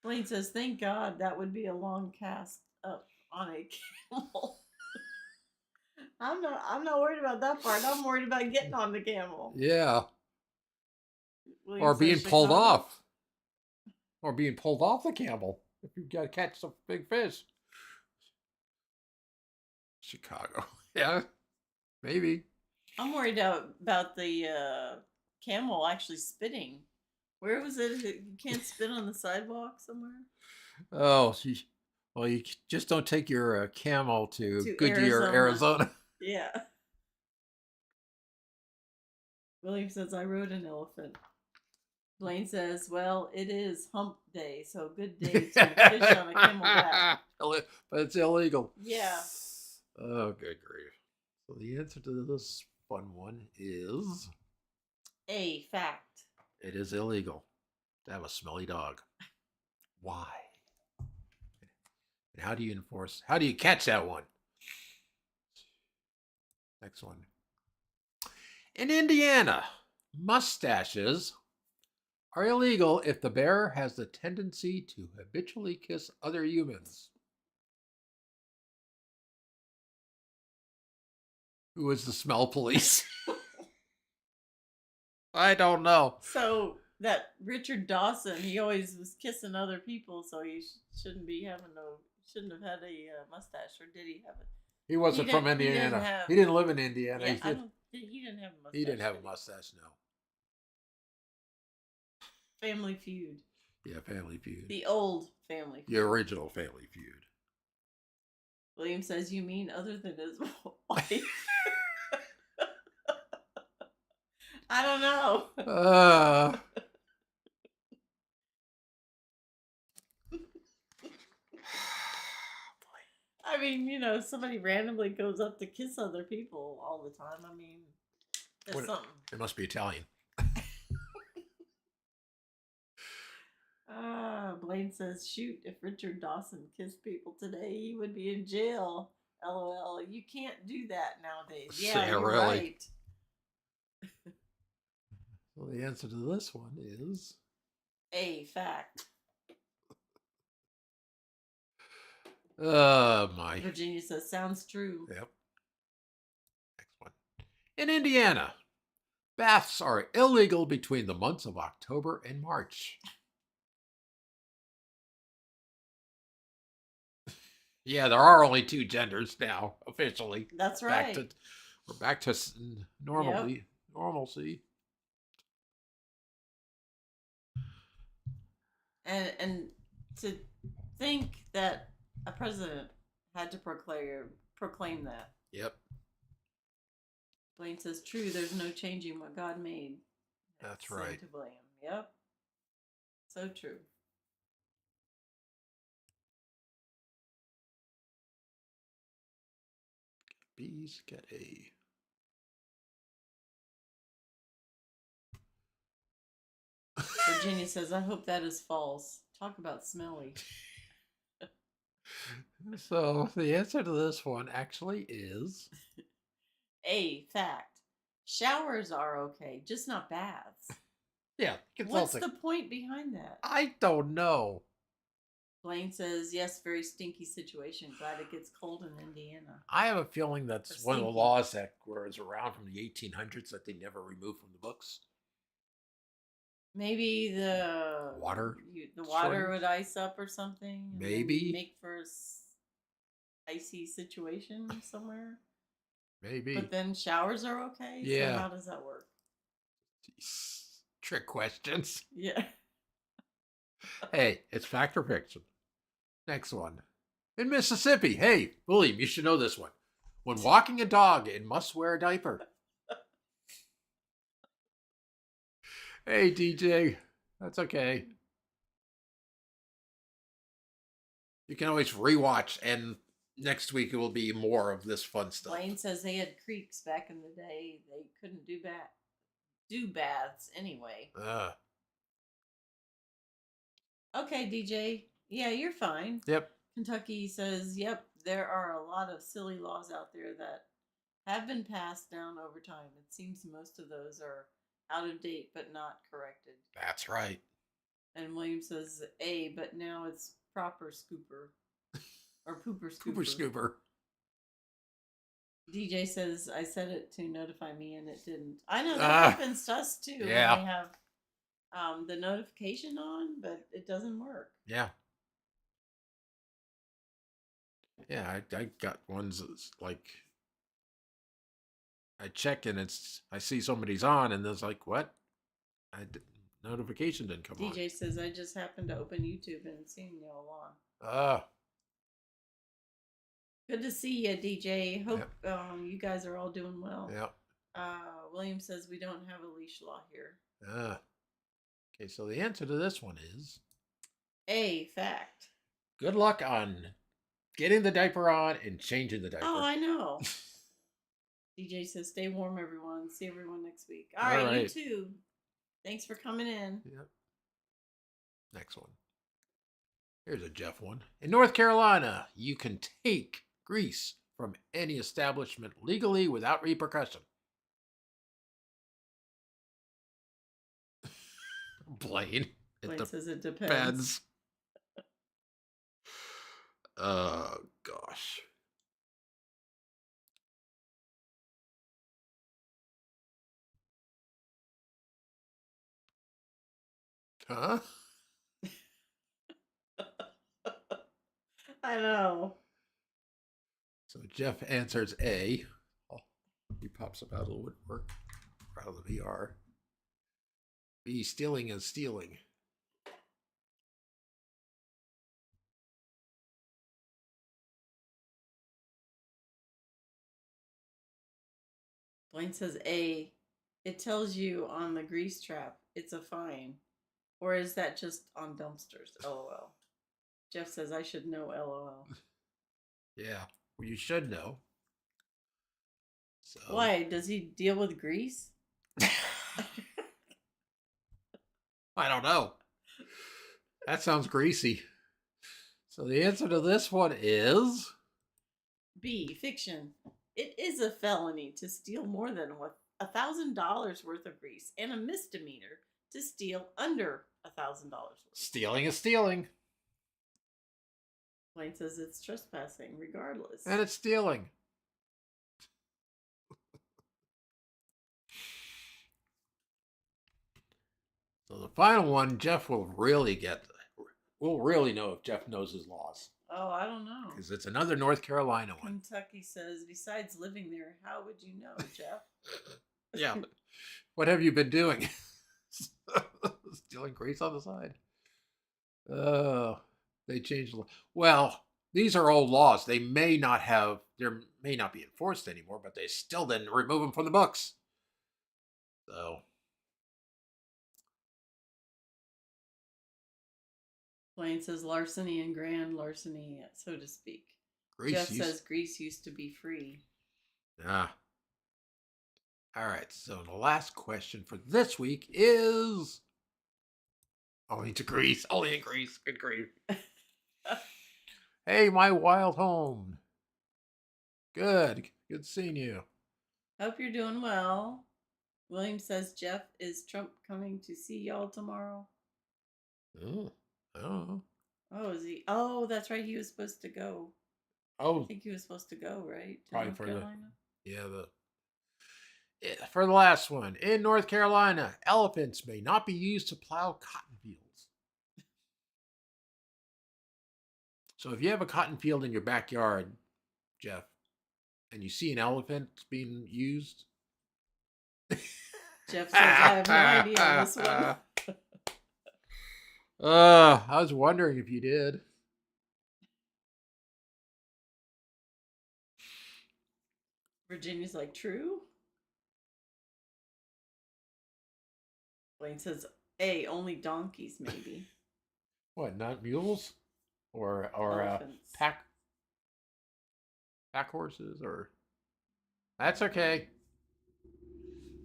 Blaine says, "Thank God that would be a long cast up on a camel." I'm not worried about that part. I'm worried about getting on the camel. Yeah. William Or says being pulled Chicago. off. Or being pulled off the camel if you got to catch some big fish. Chicago. Yeah. Maybe. I'm worried about the camel actually spitting. Where was it? You can't spit on the sidewalk somewhere? Oh, well, you just don't take your camel to Goodyear, Arizona. Arizona. Yeah. William says, "I rode an elephant." Blaine says, "Well, it is hump day, so good day to fish on a camelback." But it's illegal. Yeah. Oh, good grief. So the answer to this fun one is A, fact. it is illegal to have a smelly dog. Why? And how do you catch that one? Next one. In Indiana, mustaches are illegal if the bearer has the tendency to habitually kiss other humans. Who is the smell police? I don't know. So that Richard Dawson, he always was kissing other people, so he shouldn't have had a mustache, or did he have it? He wasn't from He didn't Indiana. have- He didn't live in Indiana. Yeah, He he didn't have a mustache. he didn't have a did he? mustache, no. Family Feud. Yeah, Family Feud. The old Family The Feud. original Family Feud. William says, "You mean other than his wife?" I don't know. I mean, somebody randomly goes up to kiss other people all the time. I mean, that's What- something. It must be Italian. Blaine says, "Shoot, if Richard Dawson kissed people today, he would be in jail. LOL. You can't do that nowadays." Yeah, Yeah, you're really. right. Well, the answer to this one is A, fact. my. Virginia says, "Sounds true." Yep. Next one. In Indiana, baths are illegal between the months of October and March. Yeah, there are only two genders now, officially. That's right. We're back to normalcy. And to think that a president had to proclaim that. Yep, Blaine says, "True, there's no changing what God made." that's Sin right. to blame. Yep. So true. B's get A. Virginia says, "I hope that is false." Talk about smelly. So the answer to this one actually is A, fact. Showers are okay, just not baths. yeah. What's the point behind that? I don't know. Blaine says, "Yes, very stinky situation. Glad it gets cold in Indiana." I have a feeling that's Or one of the stinky. laws that was around from the 1800s that they never removed from the books. Maybe the Water the water shortage? would ice up or something. and then Maybe. make for icy situation somewhere. Maybe. But then showers are okay. Yeah. So how does that work? Jeez. Trick questions. Yeah. Hey, it's fact or fiction. Next one. In Mississippi, hey, William, you should know this one. When walking a dog, it must wear a diaper. Hey, DJ. That's okay. You can always rewatch, and next week it will be more of this fun stuff. Blaine says they had creeks back in the day. They couldn't do baths anyway. Okay, DJ. Yeah, you're fine. Yep. Kentucky says, yep, there are a lot of silly laws out there that have been passed down over time. It seems most of those are out of date but not corrected. That's right. And William says, A, but now it's proper scooper or pooper scooper. Cooper Scooper. DJ says, I said it to notify me and it didn't. I know that happens to us too. Yeah. When we have the notification on, but it doesn't work. Yeah. Yeah, I got ones that's like I check and I see somebody's on and it's like, what? Notification didn't come on. DJ says, I just happened to open YouTube and seen y'all on. Ah. Good to see you, DJ. Hope you guys are all doing well. Yep. William says we don't have a leash law here. Okay, so the answer to this one is A, fact. good luck on getting the diaper on and changing the diaper. Oh, I know. DJ says, stay warm, everyone. See everyone next week. All right, you too. Thanks for coming in. Yep. Next one. Here's a Jeff one. In North Carolina, you can take grease from any establishment legally without repercussion. Blaine. Blaine says it depends. Oh, gosh. Huh? I know. So Jeff answers A. Oh, he pops up out of the woodwork, out of the VR. B, stealing is stealing. Blaine says A. It tells you on the grease trap it's a fine. Or is that just on dumpsters? LOL. Jeff says I should know. LOL. Yeah, well, you should know. So. Why? Does he deal with grease? I don't know. That sounds greasy. So the answer to this one is B, fiction. It is a felony to steal more than $1,000 worth of grease and a misdemeanor to steal under $1,000 worth. Stealing is stealing. Blaine says it's trespassing regardless. And it's stealing. So the final one, Jeff will really get. We'll really know if Jeff knows his laws. Oh, I don't know. Because it's another North Carolina one. Kentucky says, besides living there, how would you know, Jeff? Yeah. What have you been doing? Stealing grease on the side. Oh, they changed the law. Well, these are old laws. They may not be enforced anymore, but they still didn't remove them from the books. So. Blaine says larceny and grand larceny, so to speak. Jeff says grease used to be free. Ah. All right, so the last question for this week is only to grease. Only in grease. Good grief. Hey, my wild home. Good seeing you. Hope you're doing well. William says, Jeff, is Trump coming to see y'all tomorrow? Oh, I don't know. Oh, is he? Oh, that's right. He was supposed to go. Oh, I think he was supposed to go, right? To probably North for Carolina? for the last one. In North Carolina, elephants may not be used to plow cotton fields. So if you have a cotton field in your backyard, Jeff, and you see an elephant being used. Jeff says, I have no idea on this one. I was wondering if you did. Virginia's like, true? Blaine says A, only donkeys, maybe. What, not mules? Or Elephants. pack horses? Or that's okay.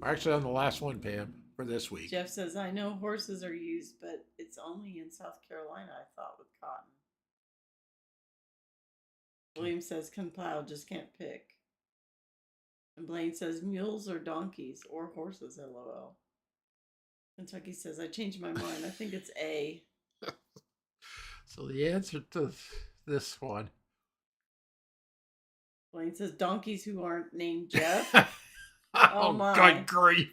We're actually on the last one, Pam, for this week. Jeff says, I know horses are used, but it's only in South Carolina, I thought, with cotton. William says, compile, just can't pick. And Blaine says, mules or donkeys or horses, lol. Kentucky says, I changed my mind. I think it's A. So the answer to this one. Blaine says, donkeys who aren't named Jeff. Oh my. God grief.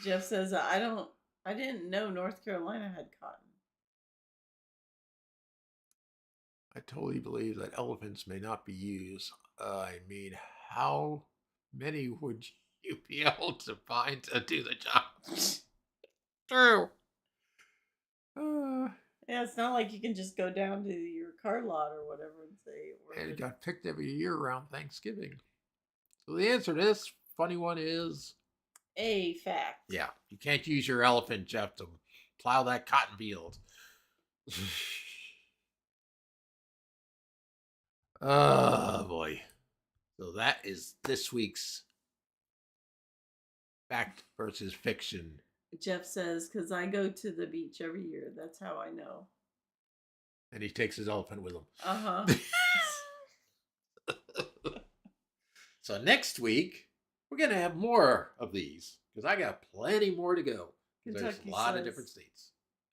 Jeff says, I didn't know North Carolina had cotton. I totally believe that elephants may not be used. I mean, how many would you be able to find to do the job? True. Yeah, it's not like you can just go down to your car lot or whatever and say. And it got picked every year around Thanksgiving. So the answer to this funny one is A, fact. yeah, you can't use your elephant, Jeff, to plow that cotton field. Oh boy. So that is this week's fact versus fiction. Jeff says, because I go to the beach every year. That's how I know. And he takes his elephant with him. Uh-huh. So next week, we're going to have more of these because I got plenty more to go. There's a lot of different states.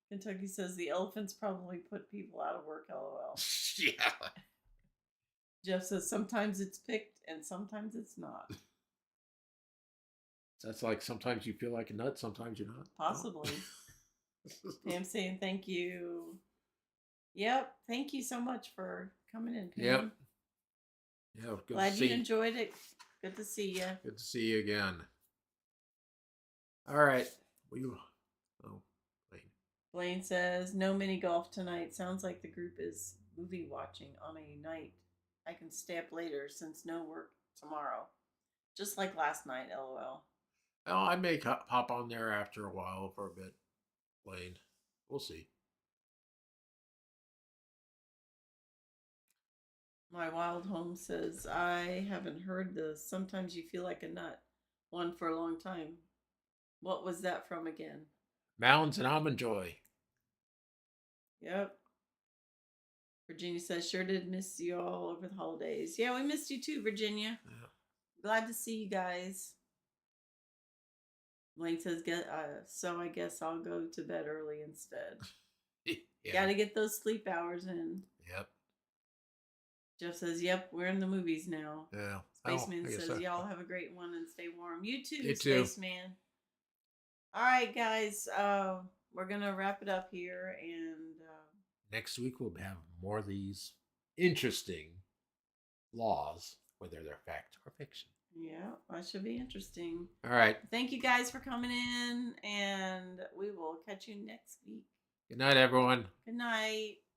Kentucky says the elephants probably put people out of work, lol. Yeah. Jeff says sometimes it's picked and sometimes it's not. That's like sometimes you feel like a nut, sometimes you're not. Possibly. Pam saying thank you. Yep. Thank you so much for coming in, Pam. Yep. Yeah, good Glad to see you enjoyed it. Good to see you. Good to see you again. All right. Blaine says no mini golf tonight. Sounds like the group is movie watching on a night I can stay up later since no work tomorrow. Just like last night, lol. Oh, I may pop on there after a while for a bit, Blaine. We'll see. My Wild Home says, I haven't heard the Sometimes You Feel Like a Nut one for a long time. What was that from again? Mounds and Almond Joy. Yep. Virginia says, sure did miss you all over the holidays. Yeah, we missed you too, Virginia. Yeah. Glad to see you guys. Blaine says, so I guess I'll go to bed early instead. Yeah. Got to get those sleep hours in. Yep. Jeff says, yep, we're in the movies now. Yeah. Spaceman says, y'all have a great one and stay warm. You too, You too. Spaceman. All right, guys. We're going to wrap it up here. And next week we'll have more of these interesting laws, whether they're fact or fiction. yeah, that should be interesting. All right. Thank you guys for coming in, and we will catch you next week. Good night, everyone. Good night.